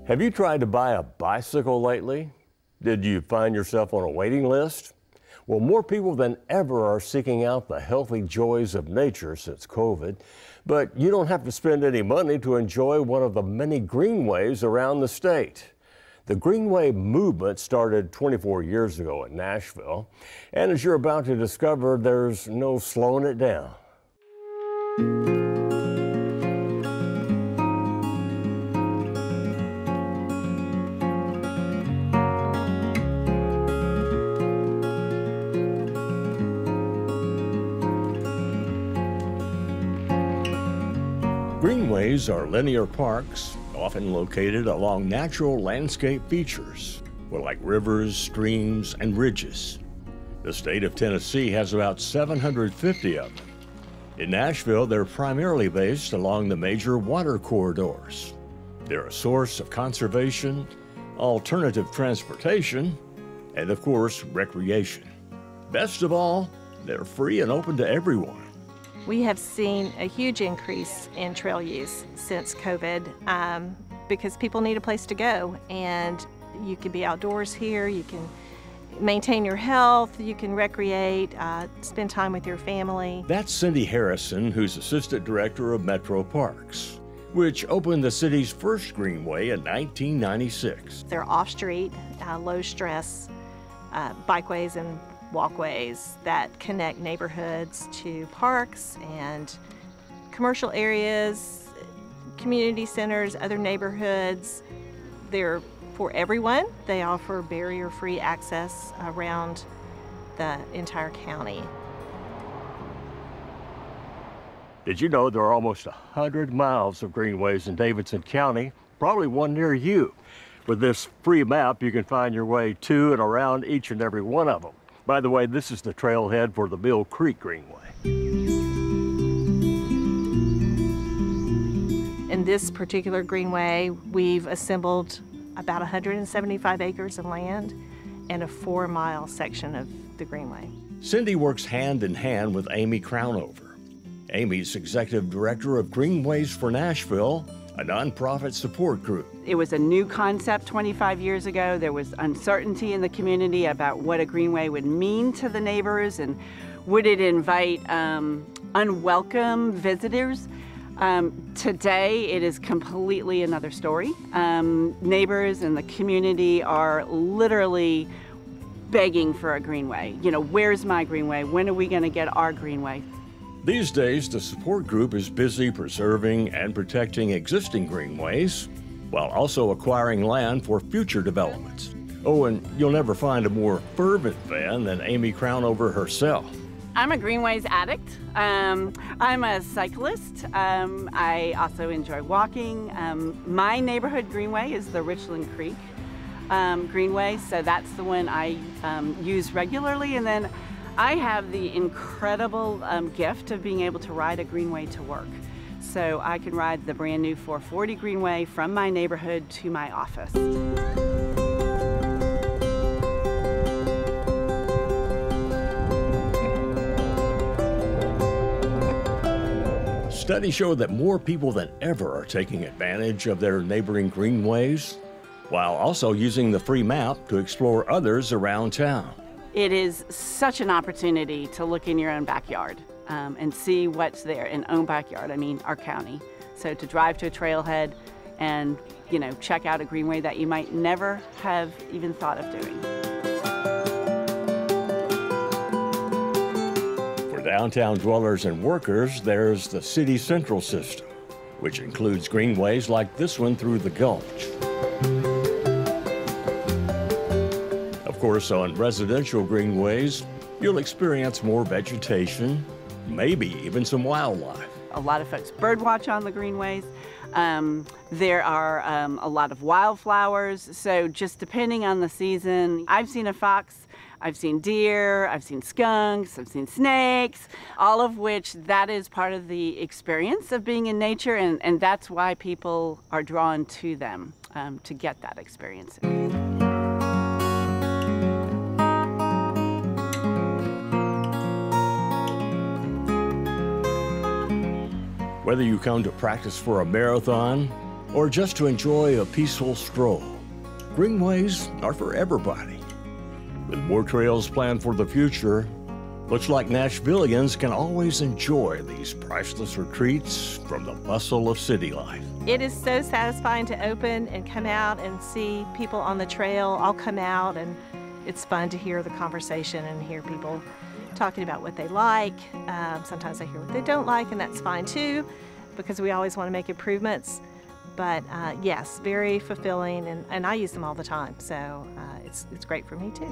Have you tried to buy a bicycle lately? Did you find yourself on a waiting list? Well, more people than ever are seeking out the healthy joys of nature since COVID, but you don't have to spend any money to enjoy one of the many greenways around the state. The Greenway movement started 24 years ago in Nashville, and as you're about to discover, there's no slowing it down. Greenways are linear parks, often located along natural landscape features, like rivers, streams, and ridges. The state of Tennessee has about 750 of them. In Nashville, they're primarily based along the major water corridors. They're a source of conservation, alternative transportation, and of course, recreation. Best of all, they're free and open to everyone. We have seen a huge increase in trail use since COVID because people need a place to go, and you can be outdoors here, you can maintain your health, you can recreate, spend time with your family. That's Cindy Harrison, who's Assistant Director of Metro Parks, which opened the city's first Greenway in 1996. They're off-street, low-stress bikeways and walkways that connect neighborhoods to parks and commercial areas, community centers, other neighborhoods. They're for everyone. They offer barrier-free access around the entire county. Did you know there are almost 100 miles of greenways in Davidson County, probably one near you? With this free map, you can find your way to and around each and every one of them. By the way, this is the trailhead for the Mill Creek Greenway. In this particular greenway, we've assembled about 175 acres of land and a 4-mile section of the greenway. Cindy works hand in hand with Amy Crownover. Amy's Executive Director of Greenways for Nashville, a nonprofit support group. It was a new concept 25 years ago. There was uncertainty in the community about what a greenway would mean to the neighbors and would it invite unwelcome visitors. Today, it is completely another story. Neighbors and the community are literally begging for a greenway. You know, where's my greenway? When are we going to get our greenway? These days, the support group is busy preserving and protecting existing greenways while also acquiring land for future developments. Oh, and you'll never find a more fervent fan than Amy Crownover herself. I'm a Greenways addict. I'm a cyclist. I also enjoy walking. My neighborhood greenway is the Richland Creek Greenway, so that's the one I use regularly. And then I have the incredible gift of being able to ride a greenway to work. So I can ride the brand new 440 Greenway from my neighborhood to my office. Studies show that more people than ever are taking advantage of their neighboring greenways, while also using the free map to explore others around town. It is such an opportunity to look in your own backyard and see what's there in own backyard, I mean our county. So to drive to a trailhead and, you know, check out a greenway that you might never have even thought of doing. For downtown dwellers and workers, there's the City Central system, which includes greenways like this one through the Gulch. Of course, on residential greenways, you'll experience more vegetation, maybe even some wildlife. A lot of folks birdwatch on the greenways. There are a lot of wildflowers, so just depending on the season, I've seen a fox, I've seen deer, I've seen skunks, I've seen snakes, all of which that is part of the experience of being in nature, and that's why people are drawn to them, to get that experience. Whether you come to practice for a marathon or just to enjoy a peaceful stroll, Greenways are for everybody. With more trails planned for the future, looks like Nashvillians can always enjoy these priceless retreats from the bustle of city life. It is so satisfying to open and come out and see people on the trail all come out, and it's fun to hear the conversation and hear people talking about what they like. Sometimes I hear what they don't like, and that's fine too, because we always want to make improvements. But yes, very fulfilling, and I use them all the time, so it's great for me too.